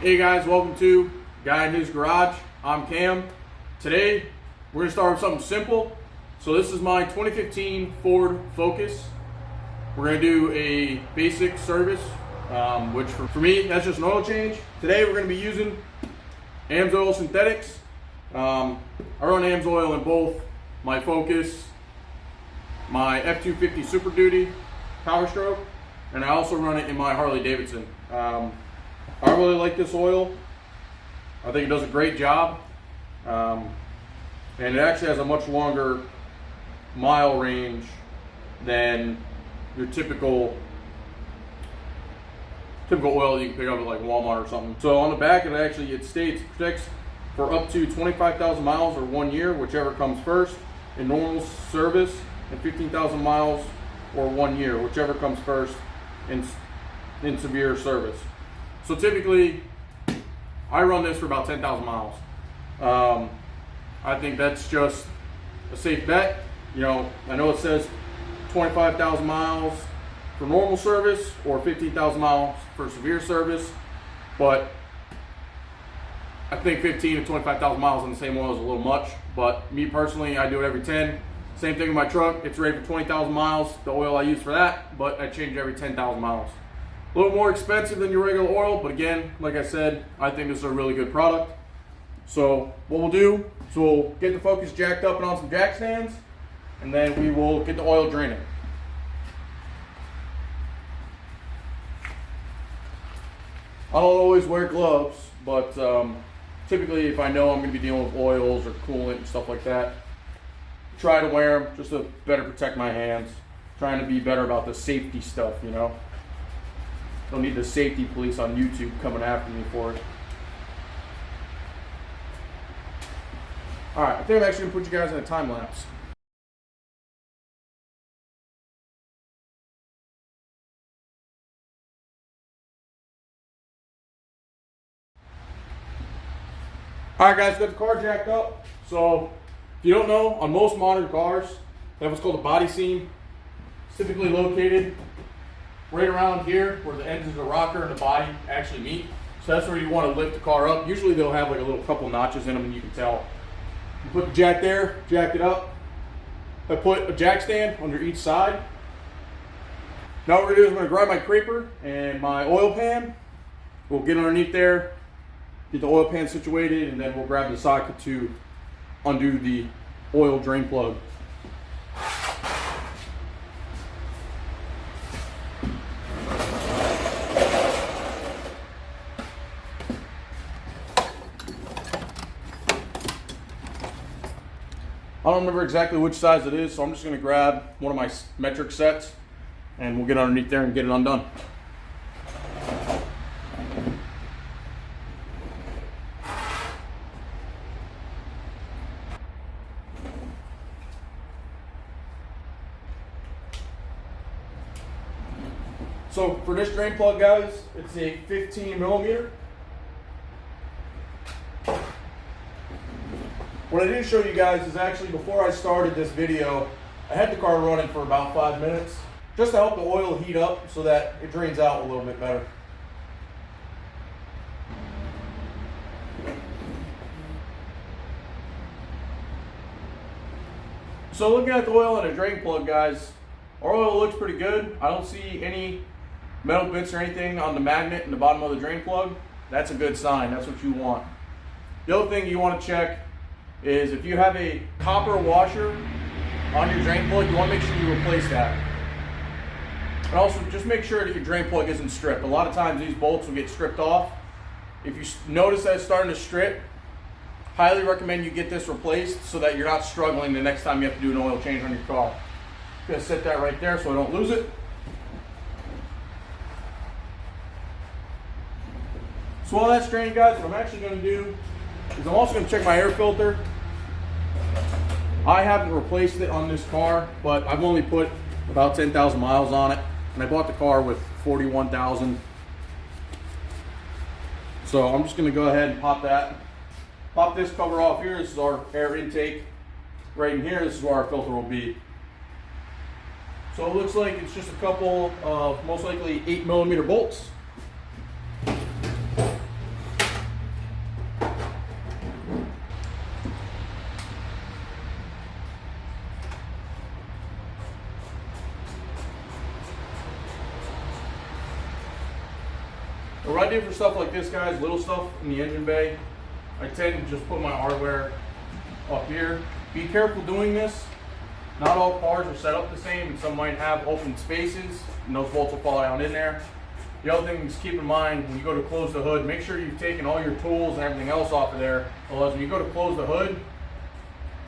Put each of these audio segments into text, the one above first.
Hey guys, welcome to Guy in His Garage. I'm Cam. Today we're gonna start with something simple. So this is my 2015 Ford Focus. We're gonna do a basic service, which for me that's just an oil change. Today we're gonna be using AMSOIL synthetics. I run AMSOIL in both my Focus, my F250 Super Duty Power Stroke, and I also run it in my Harley Davidson. I really like this oil. I think it does a great job, and it actually has a much longer mile range than your typical oil you can pick up at like Walmart or something. So on the back it states protects for up to 25,000 miles or 1 year, whichever comes first in normal service, and 15,000 miles or 1 year, whichever comes first in severe service. So typically, I run this for about 10,000 miles. I think that's just a safe bet. You know, I know it says 25,000 miles for normal service or 15,000 miles for severe service, but I think 15 to 25,000 miles on the same oil is a little much. But me personally, I do it every 10. Same thing with my truck. It's rated for 20,000 miles, the oil I use for that, but I change it every 10,000 miles. A little more expensive than your regular oil, but again, like I said, I think this is a really good product. So what we'll do is we'll get the Focus jacked up and on some jack stands, and then we will get the oil draining. I don't always wear gloves, but typically if I know I'm going to be dealing with oils or coolant and stuff like that, try to wear them just to better protect my hands. Trying to be better about the safety stuff, you know. Don't need the safety police on YouTube coming after me for it. Alright, I think I'm actually going to put you guys in a time lapse. Alright guys, got the car jacked up. So, if you don't know, on most modern cars, they have what's called a body seam. It's typically located right around here where the ends of the rocker and the body actually meet. So that's where you want to lift the car up. Usually they'll have like a little couple notches in them and you can tell. You put the jack there, jack it up. I put a jack stand under each side. Now what we're going to do is I'm going to grab my creeper and my oil pan. We'll get underneath there, get the oil pan situated, and then we'll grab the socket to undo the oil drain plug. I don't remember exactly which size it is, so I'm just going to grab one of my metric sets and we'll get underneath there and get it undone. So for this drain plug, guys, it's a 15 millimeter. What I didn't show you guys is actually before I started this video, I had the car running for about 5 minutes just to help the oil heat up so that it drains out a little bit better. So looking at the oil in a drain plug, guys, our oil looks pretty good. I don't see any metal bits or anything on the magnet in the bottom of the drain plug. That's a good sign. That's what you want. The other thing you want to check is if you have a copper washer on your drain plug, you want to make sure you replace that. And also just make sure that your drain plug isn't stripped. A lot of times these bolts will get stripped off. If you notice that it's starting to strip, highly recommend you get this replaced so that you're not struggling the next time you have to do an oil change on your car. I'm going to set that right there so I don't lose it. So while that's draining, guys, what I'm actually going to do is I'm also going to check my air filter. I haven't replaced it on this car, but I've only put about 10,000 miles on it, and I bought the car with 41,000. So I'm just going to go ahead and pop this cover off here. This is our air intake. Right in here, this is where our filter will be. So it looks like it's just a couple of most likely 8mm bolts. what I do for stuff like this, guys, little stuff in the engine bay, I tend to just put my hardware up here. Be careful doing this. Not all cars are set up the same, and some might have open spaces, and those bolts will fall down in there. The other thing is keep in mind when you go to close the hood, make sure you've taken all your tools and everything else off of there. Otherwise, when you go to close the hood,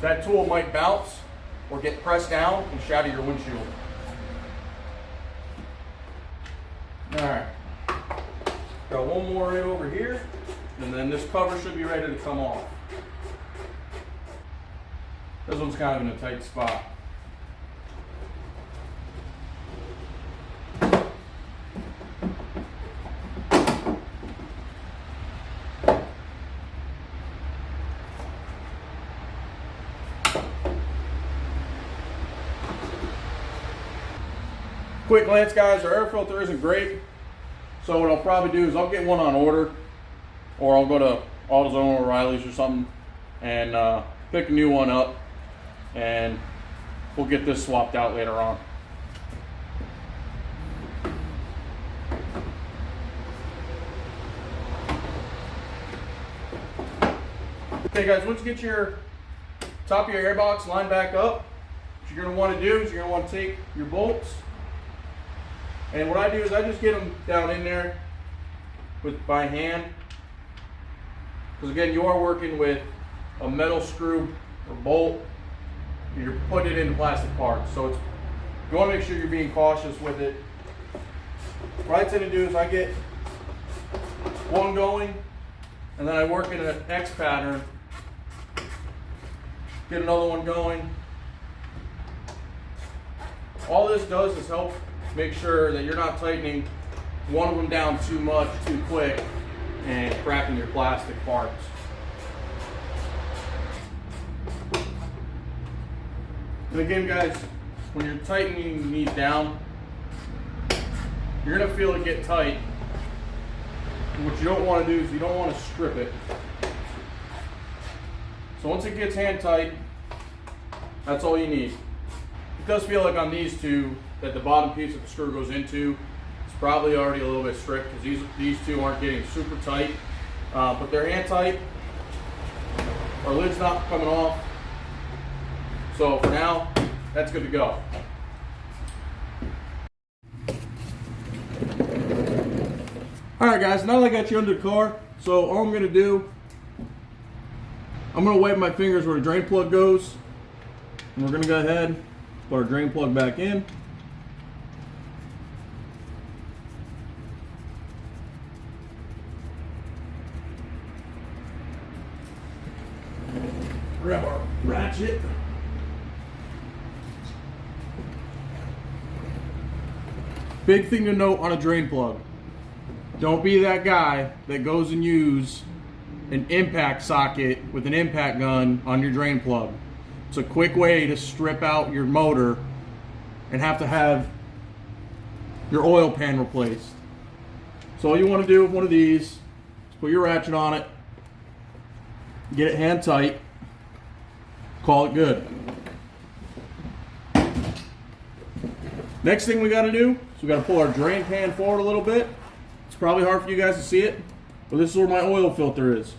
that tool might bounce or get pressed down and shatter your windshield. All right, got one more right over here, and then this cover should be ready to come off. This one's kind of in a tight spot. Quick glance, guys, our air filter isn't great, so what I'll probably do is I'll get one on order, or I'll go to AutoZone or O'Reilly's or something and pick a new one up, and we'll get this swapped out later on. Okay, guys, once you get your top of your airbox lined back up, what you're going to want to do is you're going to want to take your bolts. And what I do is I just get them down in there by hand. Because again, you are working with a metal screw or bolt. You're putting it into plastic parts. So you want to make sure you're being cautious with it. What I tend to do is I get one going, and then I work in an X pattern. Get another one going. All this does is help make sure that you're not tightening one of them down too much, too quick, and cracking your plastic parts. And again, guys, when you're tightening these down, you're gonna feel it get tight. And what you don't want to do is you don't want to strip it. So once it gets hand tight, that's all you need. It does feel like on these two that the bottom piece that the screw goes into, it's probably already a little bit strict because these two aren't getting super tight, but they're hand tight. Our lid's not coming off, so for now, that's good to go. All right, guys, now that I got you under the car, so all I'm gonna do, I'm gonna wipe my fingers where the drain plug goes, and we're gonna go ahead, put our drain plug back in. Grab our ratchet. Big thing to note on a drain plug. Don't be that guy that goes and use an impact socket with an impact gun on your drain plug. It's a quick way to strip out your motor and have your oil pan replaced. So all you want to do with one of these is put your ratchet on it, get it hand tight, call it good. Next thing we got to do is we got to pull our drain pan forward a little bit. It's probably hard for you guys to see it, but this is where my oil filter is.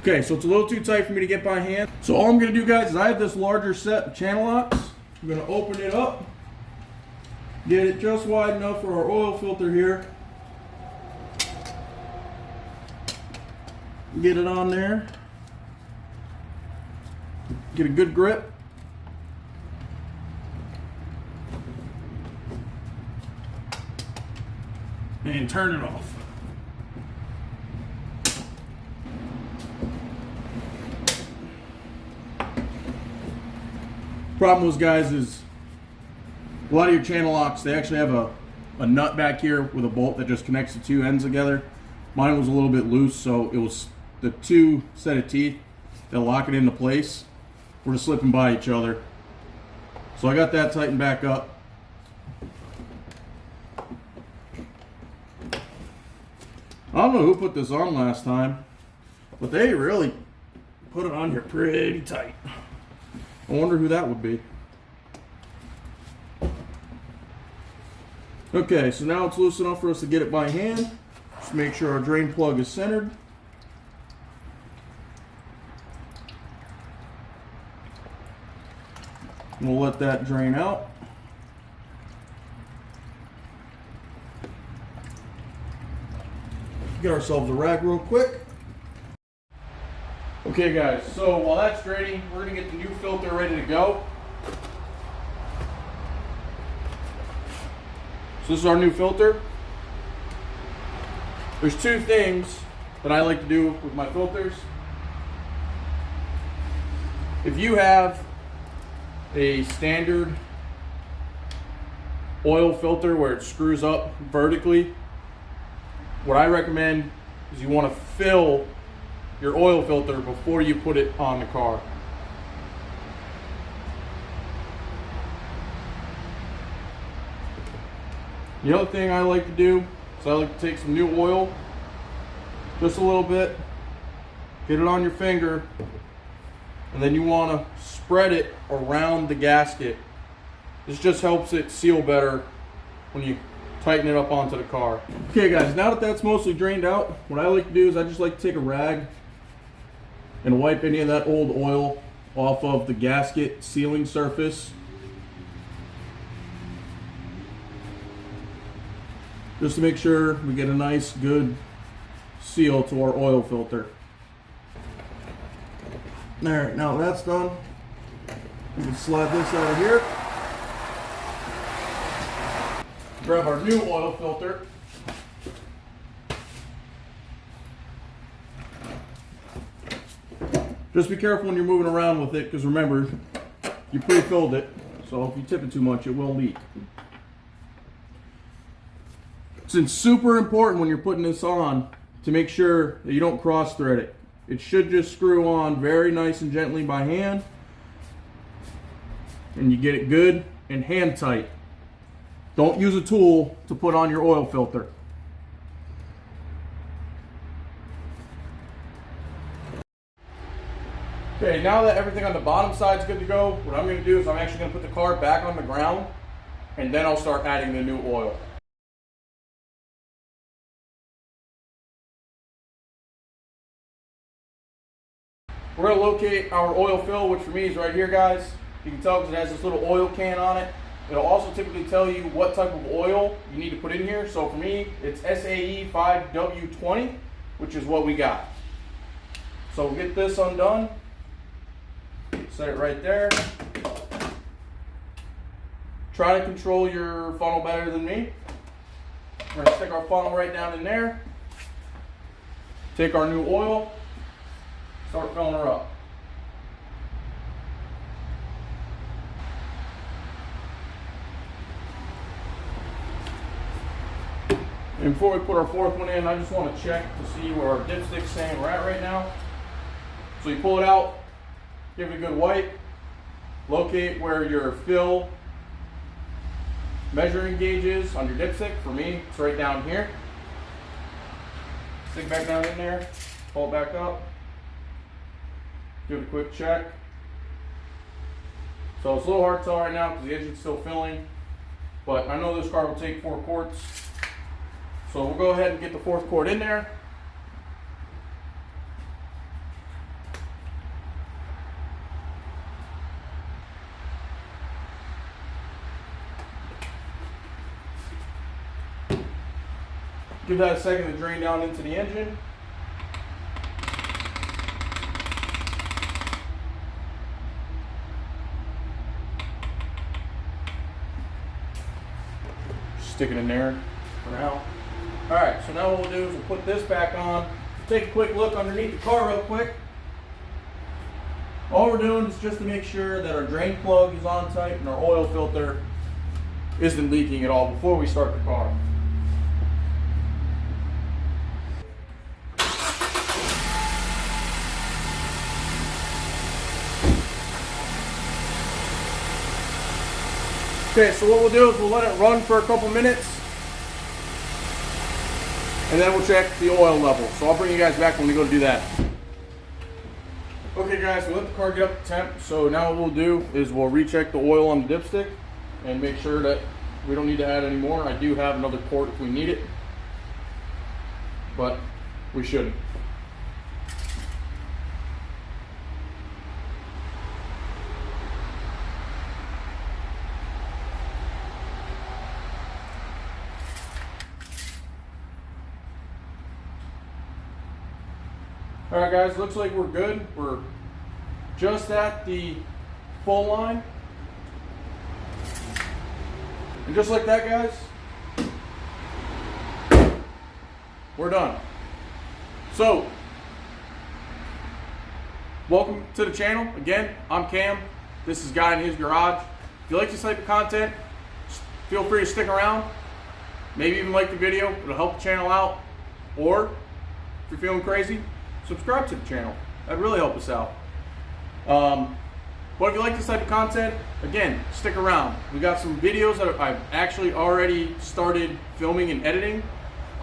Okay, so it's a little too tight for me to get by hand. So all I'm going to do, guys, is I have this larger set of channel locks. I'm going to open it up, get it just wide enough for our oil filter here. Get it on there. Get a good grip. And turn it off. Problem was, guys, is a lot of your channel locks, they actually have a nut back here with a bolt that just connects the two ends together. Mine was a little bit loose, so it was the two set of teeth that lock it into place were just slipping by each other. So I got that tightened back up. I don't know who put this on last time, but they really put it on here pretty tight. I wonder who that would be. Okay, so now it's loose enough for us to get it by hand. Just make sure our drain plug is centered. And we'll let that drain out. Get ourselves a rag real quick. Okay guys, so while that's draining, we're gonna get the new filter ready to go. So this is our new filter. There's two things that I like to do with my filters. If you have a standard oil filter where it screws up vertically, what I recommend is you want to fill your oil filter before you put it on the car. The other thing I like to do is I like to take some new oil, just a little bit, get it on your finger, and then you want to spread it around the gasket. This just helps it seal better when you tighten it up onto the car. Okay guys, now that that's mostly drained out, what I like to do is I just like to take a rag and wipe any of that old oil off of the gasket sealing surface. Just to make sure we get a nice good seal to our oil filter. Alright, now that's done, we can slide this out of here. Grab our new oil filter. Just be careful when you're moving around with it, because remember, you pre-filled it, so if you tip it too much, it will leak. It's super important when you're putting this on to make sure that you don't cross thread it. It should just screw on very nice and gently by hand, and you get it good and hand tight. Don't use a tool to put on your oil filter. Okay, now that everything on the bottom side is good to go, what I'm going to do is I'm actually going to put the car back on the ground, and then I'll start adding the new oil. We're going to locate our oil fill, which for me is right here, guys. You can tell because it has this little oil can on it. It'll also typically tell you what type of oil you need to put in here. So for me, it's SAE 5W20, which is what we got. So we'll get this undone. Set it right there. Try to control your funnel better than me. We're going to stick our funnel right down in there. Take our new oil. Start filling her up. And before we put our fourth one in, I just want to check to see where our dipstick's saying we're at right now. So you pull it out, give it a good wipe, locate where your fill measuring gauge is on your dipstick. For me, it's right down here. Stick back down in there, pull it back up, give it a quick check. So it's a little hard to tell right now because the engine's still filling, but I know this car will take 4 quarts. So we'll go ahead and get the 4th quart in there. Give that a second to drain down into the engine. Stick it in there for now. Alright, so now what we'll do is we'll put this back on. Take a quick look underneath the car real quick. All we're doing is just to make sure that our drain plug is on tight and our oil filter isn't leaking at all before we start the car. Okay, so what we'll do is we'll let it run for a couple minutes, and then we'll check the oil level. So I'll bring you guys back when we go to do that. Okay guys, we'll let the car get up to temp. So now what we'll do is we'll recheck the oil on the dipstick and make sure that We don't need to add any more. I do have another port if we need it, but we shouldn't. All right, guys, looks like we're good. We're just at the full line. And just like that, guys, we're done. So, welcome to the channel. Again, I'm Cam. This is Guy in His Garage. If you like this type of content, feel free to stick around. Maybe even like the video. It'll help the channel out. Or, if you're feeling crazy, subscribe to the channel. That'd really help us out. But if you like this type of content, again, stick around. We got some videos that I've actually already started filming and editing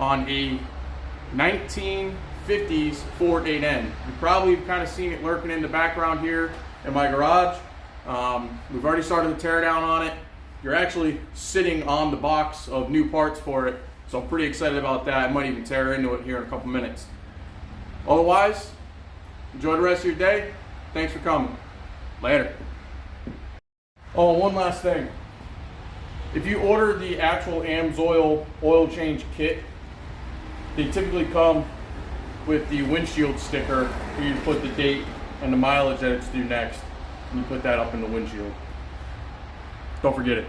on a 1950s Ford 8N. You probably have kind of seen it lurking in the background here in my garage. We've already started the teardown on it. You're actually sitting on the box of new parts for it, so I'm pretty excited about that. I might even tear into it here in a couple minutes. Otherwise, enjoy the rest of your day. Thanks for coming. Later. Oh, one last thing. If you order the actual AMSOIL oil change kit, they typically come with the windshield sticker for you to put the date and the mileage that it's due next. And you put that up in the windshield. Don't forget it.